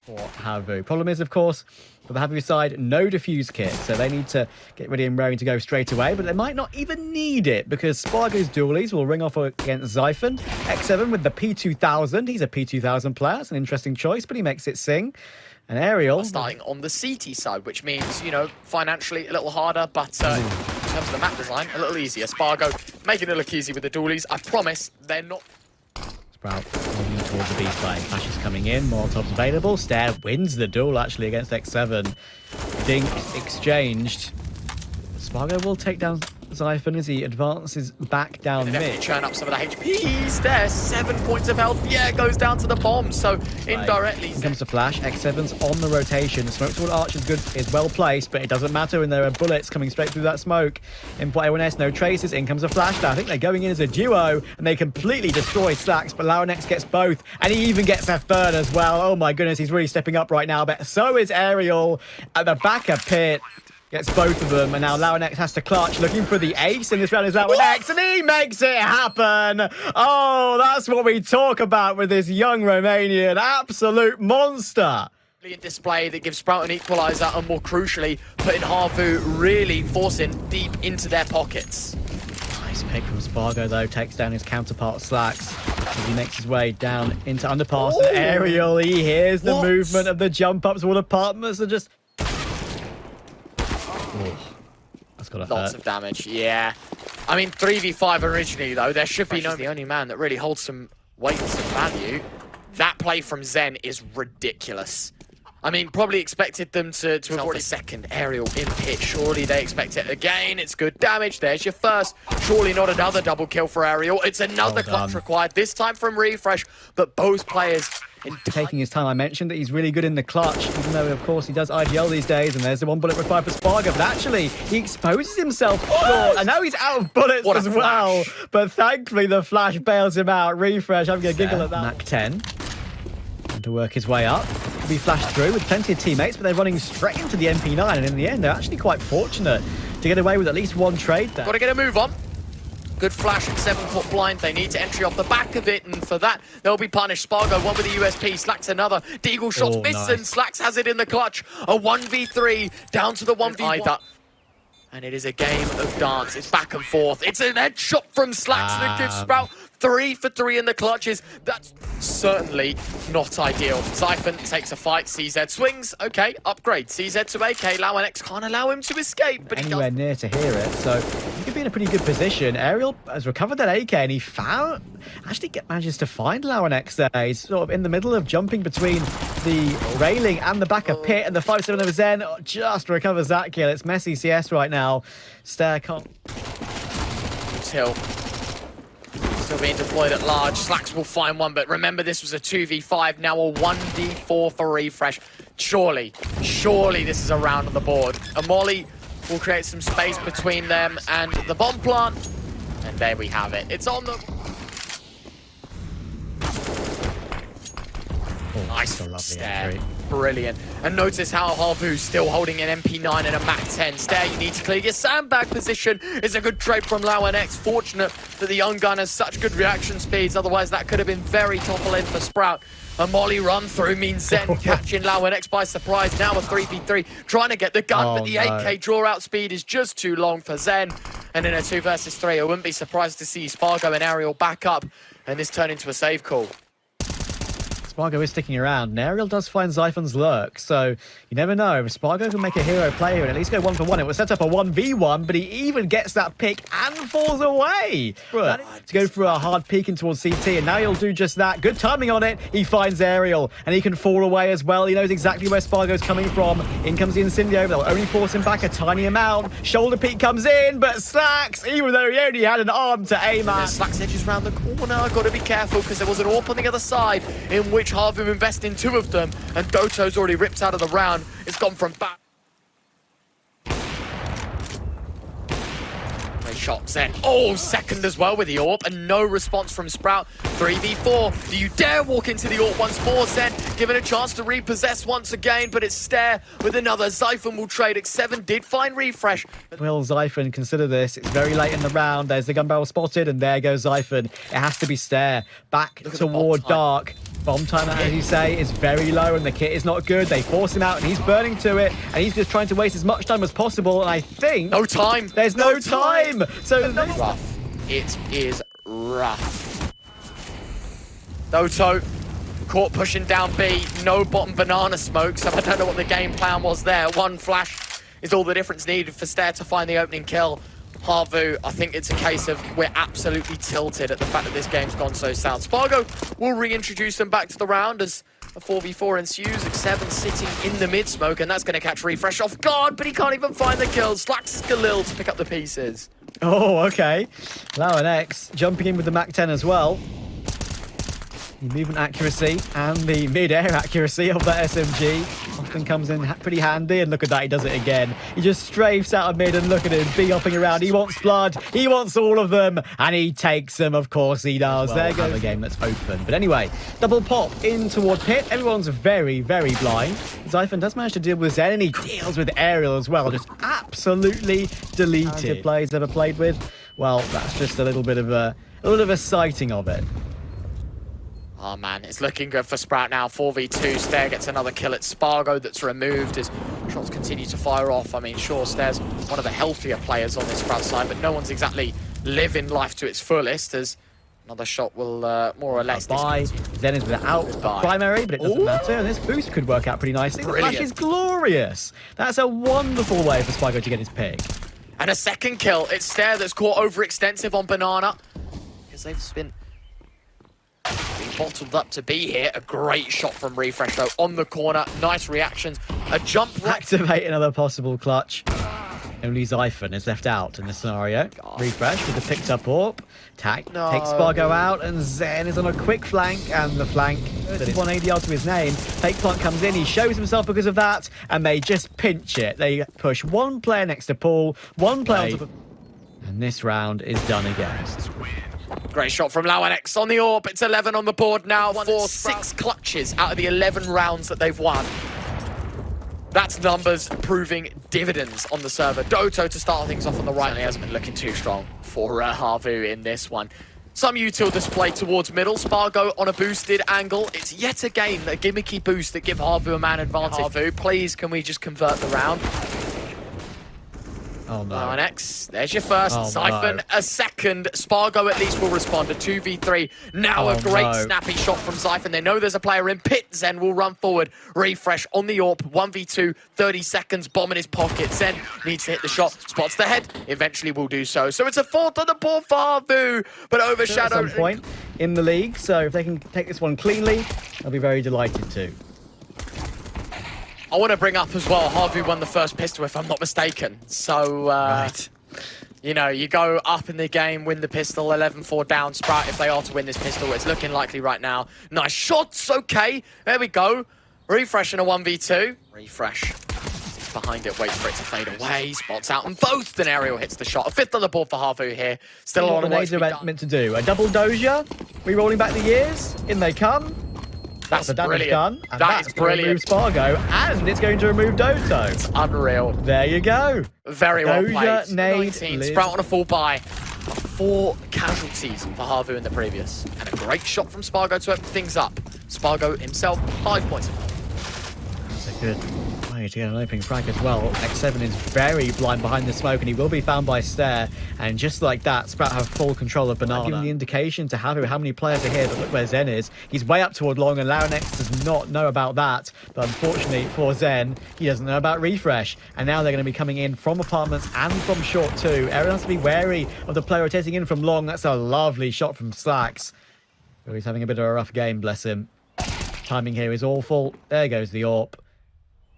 for HAVU. Problem is, of course, for the HAVU side, no defuse kit, so they need to get ready and raring to go straight away, but they might not even need it because Spargo's dualies will ring off against Xiphon. X7 with the P2000. He's a P2000 player. It's an interesting choice, but he makes it sing. And Aerial starting on the CT side, which means, you know, financially a little harder, but in terms of the map design, a little easier. Spargo making it look easy with the dualies. I promise they're not. Sprout moving towards the B side. Flash is coming in. Molotov's available. Stair wins the duel actually against X7. Dink exchanged. Spargo will take down Xiphon as he advances back down mid. Definitely churn up some of the HPs there. 7 points of health. Yeah, goes down to the bomb. So indirectly. Here comes the flash. X7's on the rotation. The smoke toward Arch is well placed, but it doesn't matter when there are bullets coming straight through that smoke. In for A1S, no traces. In comes a flash. Now I think they're going in as a duo, and they completely destroy Slacks, but lauNX gets both, and he even gets a third as well. Oh my goodness, he's really stepping up right now, but so is Aerial at the back of pit. Gets both of them, and now lauNX has to clutch, looking for the ace in this round is lauNX, and he makes it happen! Oh, that's what we talk about with this young Romanian, absolute monster! Brilliant display that gives Sprout an equaliser, and more crucially, putting HAVU really forcing deep into their pockets. Nice pick from Spargo, though, takes down his counterpart Slacks as he makes his way down into underpass. And Aerial, he hears the movement of the jump ups, all apartments are just... Oh, that's got to Lots of damage, yeah. I mean, 3v5 originally, though. There should be the only man that really holds some weight and some value. That play from Zen is ridiculous. I mean, probably expected them to avoid a second Aerial in pit. Surely they expect it again. It's good damage. There's your first. Surely not another double kill for Aerial. It's another clutch required, this time from Refresh. But both players... taking his time. I mentioned that he's really good in the clutch, even though, of course, he does IGL these days, and there's the one bullet required for Spargo, but actually, he exposes himself short, and now he's out of bullets as well, but thankfully the flash bails him out. Refresh, I'm going to giggle at that. Mac 10, trying to work his way up. Could be flashed through with plenty of teammates, but they're running straight into the MP9, and in the end, they're actually quite fortunate to get away with at least one trade there. Got to get a move on. Good flash at 7-foot blind. They need to entry off the back of it, and for that, they'll be punished. Spargo, one with the USP. Slacks another. Deagle shots miss, and Slacks has it in the clutch. A 1v3 down to the 1v1. And it is a game of dance. It's back and forth. It's an headshot from Slacks that gives Sprout 3 for 3 in the clutches. That's certainly not ideal. Xiphon takes a fight. CZ swings. Okay, upgrade. CZ to AK. lauNX can't allow him to escape, but he anywhere near to hear it, so he could be in a pretty good position. Aerial has recovered that AK, and he manages to find lauNX there. He's sort of in the middle of jumping between the railing and the back of pit, and the 5-7 over Zen just recovers that kill. It's messy CS right now. Stair can't... Till. Still being deployed at large. Slacks will find one, but remember this was a 2v5, now a 1v4 for Refresh. Surely this is a round on the board. A molly will create some space between them and the bomb plant, and there we have it. It's on the... Nice Stair. Brilliant. And notice how HAVU's still holding an MP9 and a Mac 10. Stair, you need to clear your sandbag position. It's a good trade from lauNX. Fortunate that the young gun has such good reaction speeds. Otherwise, that could have been very topple-in for Sprout. A molly run through means Zen catching lauNX by surprise. Now a 3v3, trying to get the gun, but the 8K draw-out speed is just too long for Zen. And in a 2 versus 3, I wouldn't be surprised to see Spargo and Aerial back up and this turn into a save call. Spargo is sticking around, and Aerial does find Xiphon's lurk, so you never know. If Spargo can make a hero play here and at least go 1-for-1, it will set up a 1v1, but he even gets that pick and falls away. To go for a hard peek in towards CT, and now he'll do just that. Good timing on it. He finds Aerial, and he can fall away as well. He knows exactly where Spargo's coming from. In comes the Incendio, they'll only force him back a tiny amount. Shoulder peek comes in, but Slacks, even though he only had an arm to aim at. Slacks edges round the corner. Got to be careful, because there was an AWP on the other side, in which HAVU invest in 2 of them, and Doto's already ripped out of the round. It's gone from back. shots then. Oh, second as well with the AWP, and no response from Sprout. 3v4. Do you dare walk into the AWP once more, Zen? Given a chance to repossess once again, but it's Stare with another. Zyphon will trade. X7 did find refresh. Will Zyphon consider this? It's very late in the round. There's the gun barrel spotted, and there goes Zyphon. It has to be Stare. Back toward Dark. Bomb timer, as you say, is very low, and the kit is not good. They force him out, and he's burning to it, and he's just trying to waste as much time as possible, and I think... No time! There's no time! So this... Rough. It is rough. Doto caught pushing down B. No bottom banana smoke, so I don't know what the game plan was there. One flash is all the difference needed for Stare to find the opening kill. HAVU, I think it's a case of we're absolutely tilted at the fact that this game's gone so south. Spargo will reintroduce them back to the round as a 4v4 ensues. X7 sitting in the mid smoke, and that's going to catch refresh off guard, but he can't even find the kills. Slacks Galil to pick up the pieces. Oh, okay. lauNX jumping in with the Mac 10 as well. The movement accuracy and the mid-air accuracy of that SMG often comes in pretty handy, and look at that, he does it again. He just strafes out of mid, and look at him, B-hopping around. He wants blood, he wants all of them, and he takes them, of course he does. Well, there goes the game that's open. But anyway, double pop in toward pit. Everyone's very, very blind. Zyphon does manage to deal with Zen, and he deals with Aerial as well. Just absolutely deleted. Plays ever played with? Well, that's just a little bit of a sighting of it. Oh man, it's looking good for Sprout now. 4v2, Stare gets another kill at Spargo that's removed as shots continue to fire off. I mean, sure, Stare's one of the healthier players on this Sprout side, but no one's exactly living life to its fullest as another shot will more or less... Zen is without primary, but it doesn't matter, and this boost could work out pretty nicely. The flash is glorious. That's a wonderful way for Spargo to get his pick. And a second kill. It's Stare that's caught overextensive on Banana because they've been bottled up to be here. A great shot from Refresh though on the corner. Nice reactions. A jump right. Activate another possible clutch. Only Zyphon is left out in this scenario. Refresh with the picked up AWP. Takes Spargo out, and Zen is on a quick flank, and the flank, 31 ADR to his name. Fake plant comes in, he shows himself because of that, and they just pinch it. They push one player next to Paul, one player onto the... And this round is done again. Great shot from lauNX on the AWP. It's 11 on the board now. 6 clutches out of the 11 rounds that they've won. That's numbers proving dividends on the server. Doto to start things off on the right. He hasn't been looking too strong for HAVU in this one. Some util display towards middle. Spargo on a boosted angle. It's yet again a gimmicky boost that give HAVU a man advantage. HAVU, please, can we just convert the round? Oh no. lauNX, there's your first. Zyphon, a second. Spargo at least will respond. A 2v3. Now a great snappy shot from Zyphon. They know there's a player in pit. Zen will run forward. Refresh on the AWP. 1v2, 30 seconds. Bomb in his pocket. Zen needs to hit the shot. Spots the head. Eventually will do so. So it's a 4th on the board for HAVU, but overshadowed. At some point in the league, so if they can take this one cleanly, I'll be very delighted to. I want to bring up as well, HAVU won the first pistol, if I'm not mistaken. So, right. You know, you go up in the game, win the pistol, 11-4 down. Sprout, if they are to win this pistol, it's looking likely right now. Nice shots, okay. There we go. Refresh in a 1v2. Refresh. He's behind it, waits for it to fade away. Spots out, and both. An Aerial hits the shot. A 5th on the board for HAVU here. Still a lot of work to be done. Meant to do. A double doja, re-rolling back the years. In they come. That's the damage brilliant. done. And that is brilliant. It's going to remove Spargo, and it's going to remove Doto. It's unreal. There you go. Very well played. Nade, 19. Sprout on a full buy. 4 casualties for HAVU in the previous. And a great shot from Spargo to open things up. Spargo himself, 5 points. That's a good way to get an opening frag as well. X7 is very blind behind the smoke, and he will be found by Stare. And just like that, Sprout have full control of Banana. Giving the indication to HAVU how many players are here, but look where Zen is. He's way up toward long, and lauNX does not know about that. But unfortunately for Zen, he doesn't know about Refresh. And now they're going to be coming in from apartments and from short too. Everyone has to be wary of the player rotating in from long. That's a lovely shot from Slacks. But he's having a bit of a rough game, bless him. Timing here is awful. There goes the AWP.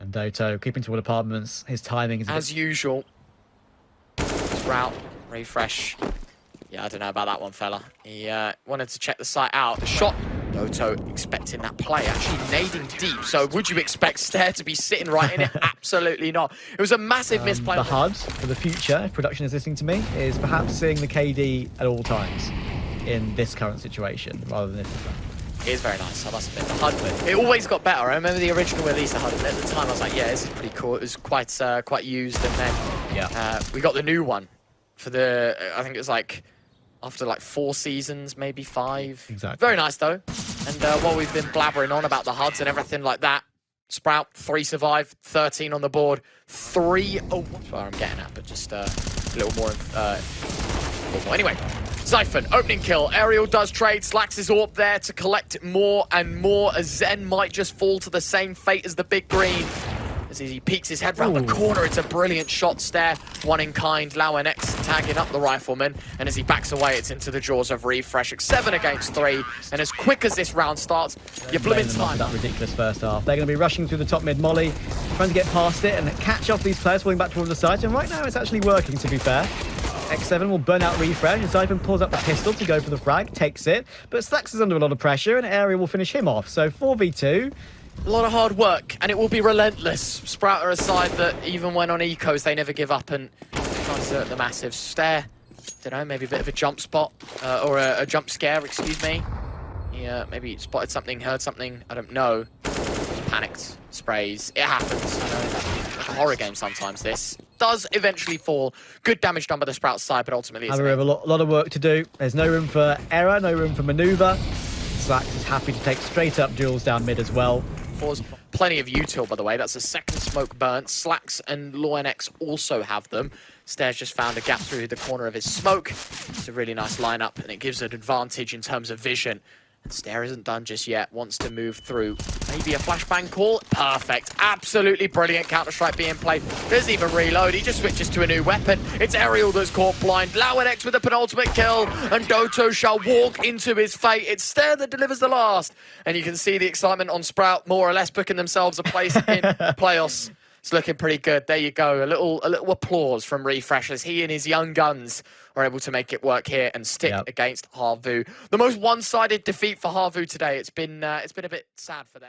And Doto keeping toward apartments. His timing is as usual. Sprout, Refresh. Yeah, I don't know about that one, fella. He wanted to check the site out. The shot Doto expecting that play, actually nading deep. So would you expect Stair to be sitting right in it? Absolutely not. It was a massive misplay. The HUD for the future, if production is listening to me, is perhaps seeing the KD at all times in this current situation, rather than this. It is very nice, I must admit. The HUD, it always got better. I remember the original Elisa HUD, and at the time I was like, yeah, this is pretty cool. It was quite used, and then we got the new one for the, I think it was like, after like 4 seasons, maybe 5. Exactly. Very nice though. And while we've been blabbering on about the HUDs and everything like that, Sprout, 3 survive, 13 on the board, 3 away. That's where I'm getting at, but just a little more. Anyway, Zyphon, opening kill. Aerial does trade. Slax is up there to collect more and more, as Zen might just fall to the same fate as the big green. As he peeks his head round the corner, it's a brilliant shot. Stair, one in kind. lauNX tagging up the rifleman, and as he backs away, it's into the jaws of Refresh. 7 against 3, and as quick as this round starts, you're blooming time. That ridiculous first half. They're going to be rushing through the top mid molly, trying to get past it and catch off these players falling back towards the side. And right now, it's actually working, to be fair. X7 will burn out Refresh, and Zyphon pulls up the pistol to go for the frag, takes it, but Slax is under a lot of pressure, and Area will finish him off. So 4v2. A lot of hard work, and it will be relentless. Sprout are a side that, even when on ecos, they never give up and try to assert the massive. Stair, don't know, maybe a bit of a jump spot, or a jump scare, excuse me. Yeah, maybe spotted something, heard something, I don't know. Just panicked, sprays, it happens. I know, like a horror game sometimes, this. Does eventually fall. Good damage done by the Sprout side, but ultimately it's... We have a lot of work to do. There's no room for error, no room for maneuver. Slax is happy to take straight up duels down mid as well. Plenty of util, by the way. That's a second smoke burnt. Slax and lauNX also have them. Stair's just found a gap through the corner of his smoke. It's a really nice lineup, and it gives an advantage in terms of vision. And Stair isn't done just yet. Wants to move through. Maybe a flashbang call. Perfect. Absolutely brilliant Counter-Strike being played. Doesn't even reload. He just switches to a new weapon. It's Aerial that's caught blind. lauNX with a penultimate kill. And Doto shall walk into his fate. It's Stair that delivers the last. And you can see the excitement on Sprout, more or less booking themselves a place in playoffs. It's looking pretty good. There you go. A little applause from Refresh as he and his young guns are able to make it work here and stick against HAVU. The most one-sided defeat for HAVU today. It's been a bit sad for them.